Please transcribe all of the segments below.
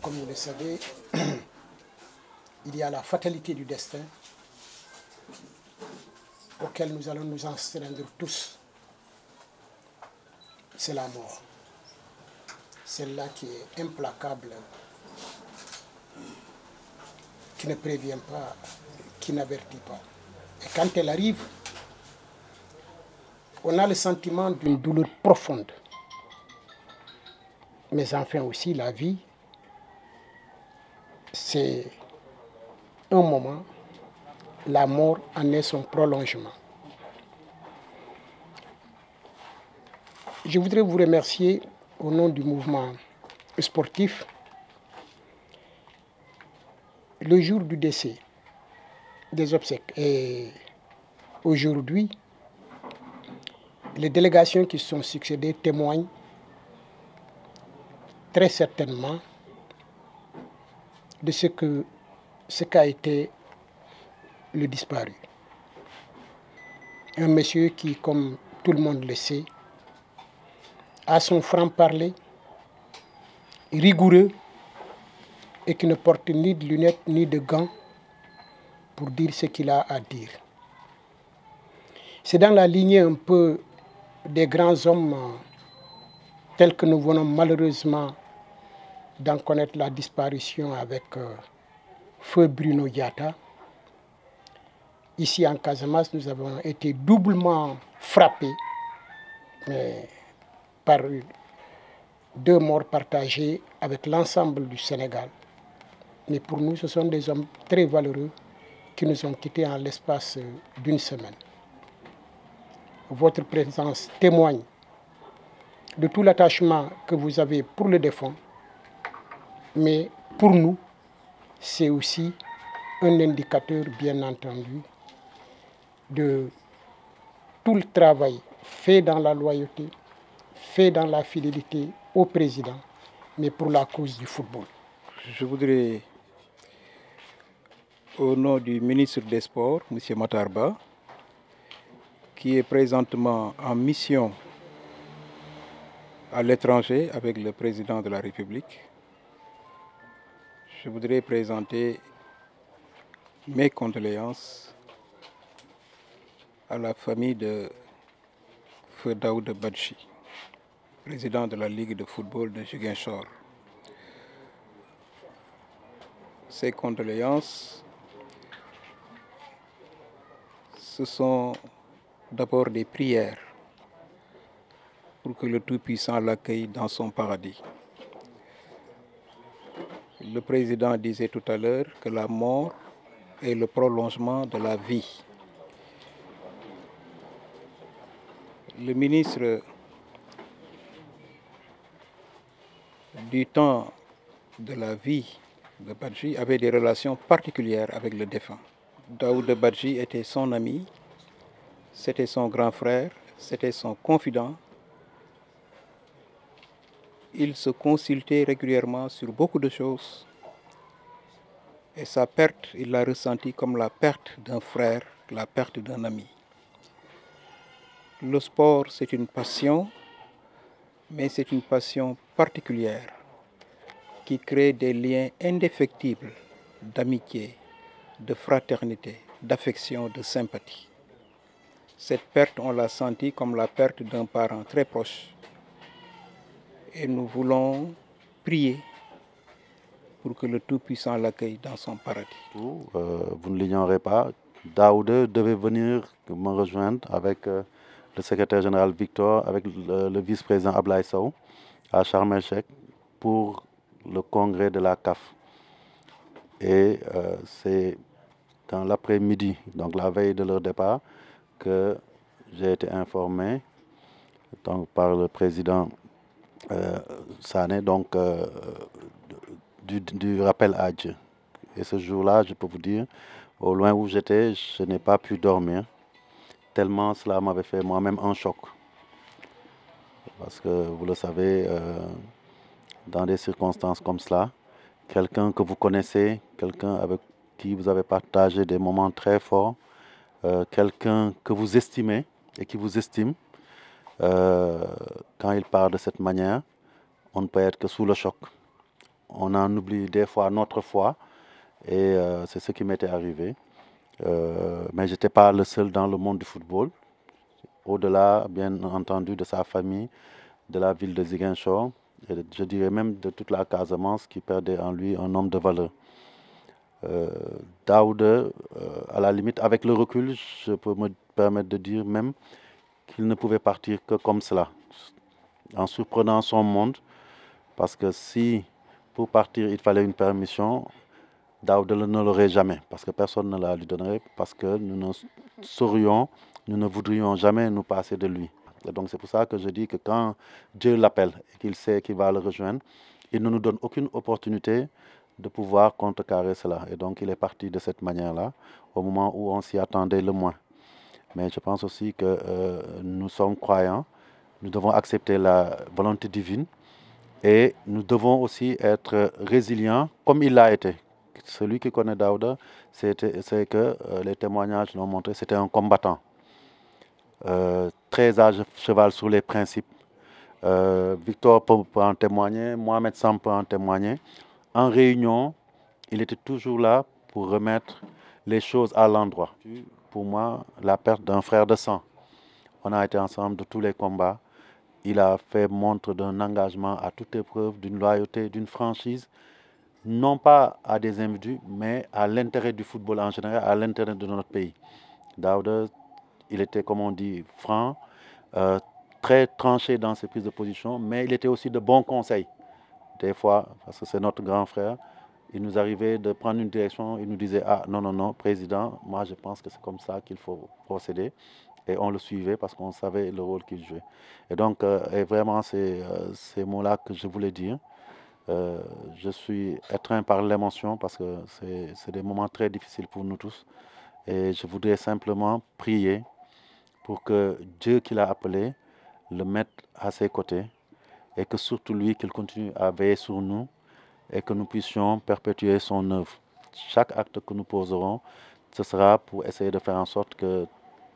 Comme vous le savez, il y a la fatalité du destin auquel nous allons nous astreindre tous. C'est la mort. Celle-là qui est implacable, qui ne prévient pas, qui n'avertit pas. Et quand elle arrive, on a le sentiment d'une douleur profonde. Mais enfin aussi, la vie, c'est un moment, la mort en est son prolongement. Je voudrais vous remercier au nom du mouvement sportif. Le jour du décès, des obsèques, et aujourd'hui, les délégations qui se sont succédées témoignent très certainement de ce qu'a été le disparu. Un monsieur qui, comme tout le monde le sait, a son franc-parler rigoureux et qui ne porte ni de lunettes ni de gants pour dire ce qu'il a à dire. C'est dans la lignée un peu des grands hommes tels que nous venons malheureusement d'en connaître la disparition avec Feu Bruno Diatta. Ici en Casamance, nous avons été doublement frappés par deux morts partagées avec l'ensemble du Sénégal. Mais pour nous, ce sont des hommes très valeureux qui nous ont quittés en l'espace d'une semaine. Votre présence témoigne de tout l'attachement que vous avez pour le défunt, mais pour nous, c'est aussi un indicateur, bien entendu, de tout le travail fait dans la loyauté, fait dans la fidélité au président, mais pour la cause du football. Je voudrais, au nom du ministre des Sports, M. Matarba, qui est présentement en mission à l'étranger avec le président de la République, je voudrais présenter mes condoléances à la famille de Feu Daouda Badji, président de la Ligue de football de Ziguinchor. Ces condoléances, ce sont d'abord des prières pour que le Tout-Puissant l'accueille dans son paradis. Le président disait tout à l'heure que la mort est le prolongement de la vie. Le ministre du temps de la vie de Badji avait des relations particulières avec le défunt. Daouda Badji était son ami, c'était son grand frère, c'était son confident. Il se consultait régulièrement sur beaucoup de choses. Et sa perte, il l'a ressentie comme la perte d'un frère, la perte d'un ami. Le sport, c'est une passion, mais c'est une passion particulière qui crée des liens indéfectibles d'amitié, de fraternité, d'affection, de sympathie. Cette perte, on l'a sentie comme la perte d'un parent très proche. Et nous voulons prier pour que le Tout-Puissant l'accueille dans son paradis. Vous ne l'ignorez pas, Daouda devait venir me rejoindre avec le secrétaire général Victor, avec le vice-président Ablaye Sow à Sharm el-Sheikh pour le congrès de la CAF. Et c'est dans l'après-midi, donc la veille de leur départ, que j'ai été informé donc, par le président Sané donc, du rappel à Dieu. Et ce jour-là, je peux vous dire, au loin où j'étais, je n'ai pas pu dormir, tellement cela m'avait fait moi-même un choc. Parce que, vous le savez, dans des circonstances comme cela. Quelqu'un que vous connaissez, quelqu'un avec qui vous avez partagé des moments très forts, quelqu'un que vous estimez et qui vous estime. Quand il part de cette manière, on ne peut être que sous le choc. On en oublie des fois notre foi et c'est ce qui m'était arrivé. Mais je n'étais pas le seul dans le monde du football. Au-delà, bien entendu, de sa famille, de la ville de Ziguinchor, et je dirais même de toute la Casamance qui perdait en lui un homme de valeur. Daouda, à la limite, avec le recul, je peux me permettre de dire même qu'il ne pouvait partir que comme cela, en surprenant son monde, parce que si pour partir il fallait une permission, Daouda ne l'aurait jamais, parce que personne ne la lui donnerait, parce que nous ne saurions, nous ne voudrions jamais nous passer de lui. Et donc c'est pour ça que je dis que quand Dieu l'appelle et qu'il sait qu'il va le rejoindre, il ne nous donne aucune opportunité de pouvoir contrecarrer cela. Et donc il est parti de cette manière-là, au moment où on s'y attendait le moins. Mais je pense aussi que nous sommes croyants, nous devons accepter la volonté divine et nous devons aussi être résilients comme il l'a été. Celui qui connaît Daouda, c'est que les témoignages l'ont montré, c'était un combattant. Très à cheval sur les principes. Victor peut en témoigner, Mohamed Sam peut en témoigner. En réunion, il était toujours là pour remettre les choses à l'endroit. Pour moi, la perte d'un frère de sang. On a été ensemble de tous les combats. Il a fait montre d'un engagement à toute épreuve, d'une loyauté, d'une franchise, non pas à des individus, mais à l'intérêt du football en général, à l'intérêt de notre pays. Daouda, il était, comme on dit, franc, très tranché dans ses prises de position, mais il était aussi de bons conseils. Des fois, parce que c'est notre grand frère, il nous arrivait de prendre une direction, il nous disait « Ah non, non, non, président, moi je pense que c'est comme ça qu'il faut procéder ». Et on le suivait parce qu'on savait le rôle qu'il jouait. Et donc, et vraiment, c'est ces mots-là que je voulais dire. Je suis étreint par l'émotion parce que c'est des moments très difficiles pour nous tous. Et je voudrais simplement prier pour que Dieu qui l'a appelé le mette à ses côtés et que surtout lui, qu'il continue à veiller sur nous et que nous puissions perpétuer son œuvre. Chaque acte que nous poserons, ce sera pour essayer de faire en sorte que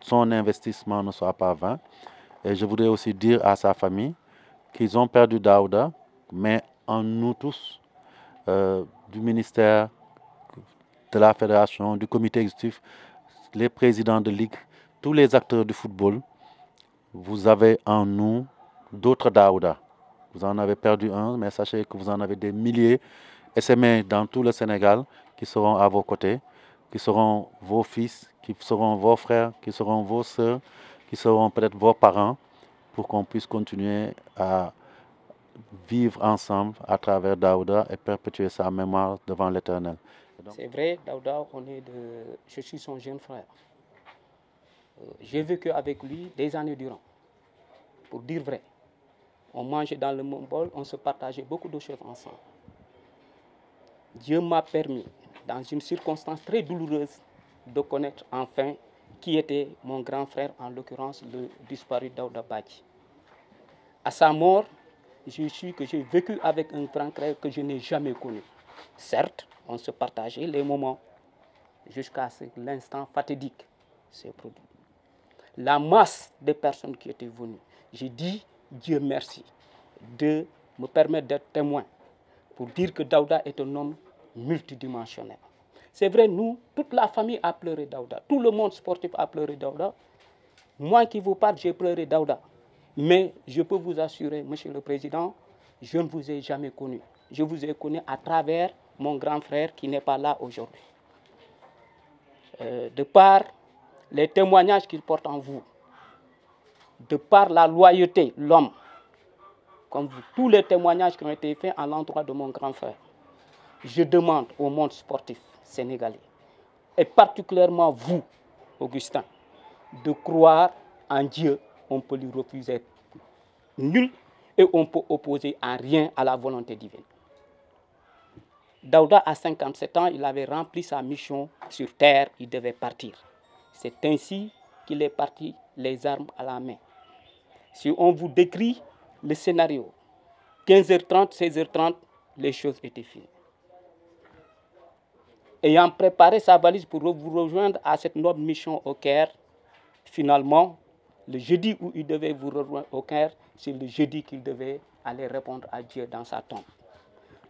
son investissement ne soit pas vain. Et je voudrais aussi dire à sa famille qu'ils ont perdu Daouda, mais en nous tous, du ministère, de la fédération, du comité exécutif, les présidents de ligue, tous les acteurs du football, vous avez en nous d'autres Daouda. Vous en avez perdu un, mais sachez que vous en avez des milliers, essaimés dans tout le Sénégal, qui seront à vos côtés, qui seront vos fils, qui seront vos frères, qui seront vos sœurs, qui seront peut-être vos parents, pour qu'on puisse continuer à vivre ensemble à travers Daouda et perpétuer sa mémoire devant l'Éternel. C'est vrai, Daouda, je suis son jeune frère. J'ai vécu avec lui des années durant, pour dire vrai. On mangeait dans le même bol, on se partageait beaucoup de choses ensemble. Dieu m'a permis, dans une circonstance très douloureuse, de connaître enfin qui était mon grand frère, en l'occurrence le disparu Daouda Badji. À sa mort, je suis que j'ai vécu avec un grand frère que je n'ai jamais connu. Certes, on se partageait les moments jusqu'à ce que l'instant fatidique s'est produit. La masse de personnes qui étaient venues, j'ai dit Dieu merci de me permettre d'être témoin pour dire que Daouda est un homme multidimensionnel. C'est vrai, nous, toute la famille a pleuré Daouda, tout le monde sportif a pleuré Daouda. Moi qui vous parle, j'ai pleuré Daouda. Mais je peux vous assurer, Monsieur le Président, je ne vous ai jamais connu. Je vous ai connu à travers mon grand frère qui n'est pas là aujourd'hui. De par les témoignages qu'il porte en vous, de par la loyauté, l'homme, comme vous, tous les témoignages qui ont été faits à l'endroit de mon grand frère, je demande au monde sportif sénégalais, et particulièrement vous, Augustin, de croire en Dieu. On peut lui refuser nul et on peut opposer en rien à la volonté divine. Daouda, à 57 ans, il avait rempli sa mission sur terre, il devait partir. C'est ainsi qu'il est parti, les armes à la main. Si on vous décrit le scénario, 15h30, 16h30, les choses étaient finies. Ayant préparé sa valise pour vous rejoindre à cette noble mission au Caire, finalement, le jeudi où il devait vous rejoindre au Caire, c'est le jeudi qu'il devait aller répondre à Dieu dans sa tombe.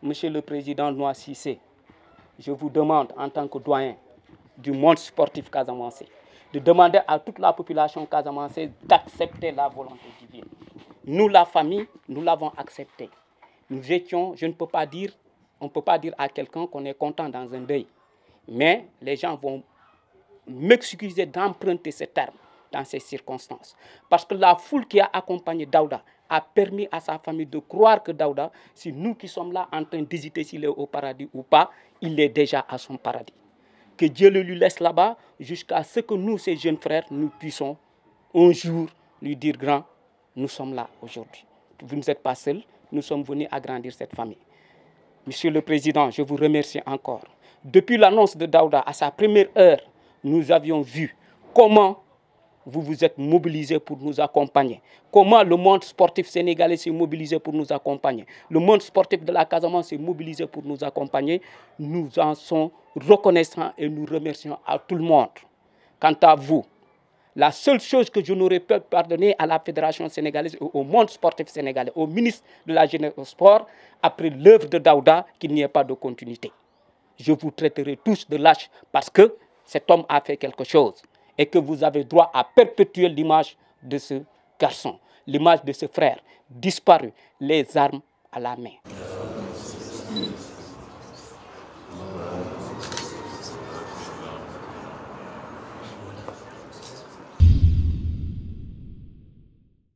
Monsieur le Président Noa Cissé, je vous demande en tant que doyen du monde sportif casamançais, de demander à toute la population casamançaise d'accepter la volonté divine. Nous, la famille, nous l'avons accepté. Nous étions, on ne peut pas dire à quelqu'un qu'on est content dans un deuil. Mais les gens vont m'excuser d'emprunter ce terme dans ces circonstances. Parce que la foule qui a accompagné Daouda a permis à sa famille de croire que Daouda, c'est nous qui sommes là en train d'hésiter s'il est au paradis ou pas, il est déjà à son paradis. Que Dieu le lui laisse là-bas jusqu'à ce que nous, ses jeunes frères, nous puissions un jour lui dire grand, nous sommes là aujourd'hui. Vous n'êtes pas seuls, nous sommes venus agrandir cette famille. Monsieur le Président, je vous remercie encore. Depuis l'annonce de Daouda, à sa première heure, nous avions vu comment vous vous êtes mobilisés pour nous accompagner. Comment le monde sportif sénégalais s'est mobilisé pour nous accompagner. Le monde sportif de la Casamance s'est mobilisé pour nous accompagner. Nous en sommes reconnaissants et nous remercions à tout le monde. Quant à vous, la seule chose que je n'aurais pas pardonner à la Fédération sénégalaise, au monde sportif sénégalais, au ministre de la Jeunesse et au Sport, après l'œuvre de Daouda, qu'il n'y ait pas de continuité. Je vous traiterai tous de lâches parce que cet homme a fait quelque chose et que vous avez droit à perpétuer l'image de ce garçon, l'image de ce frère disparu, les armes à la main.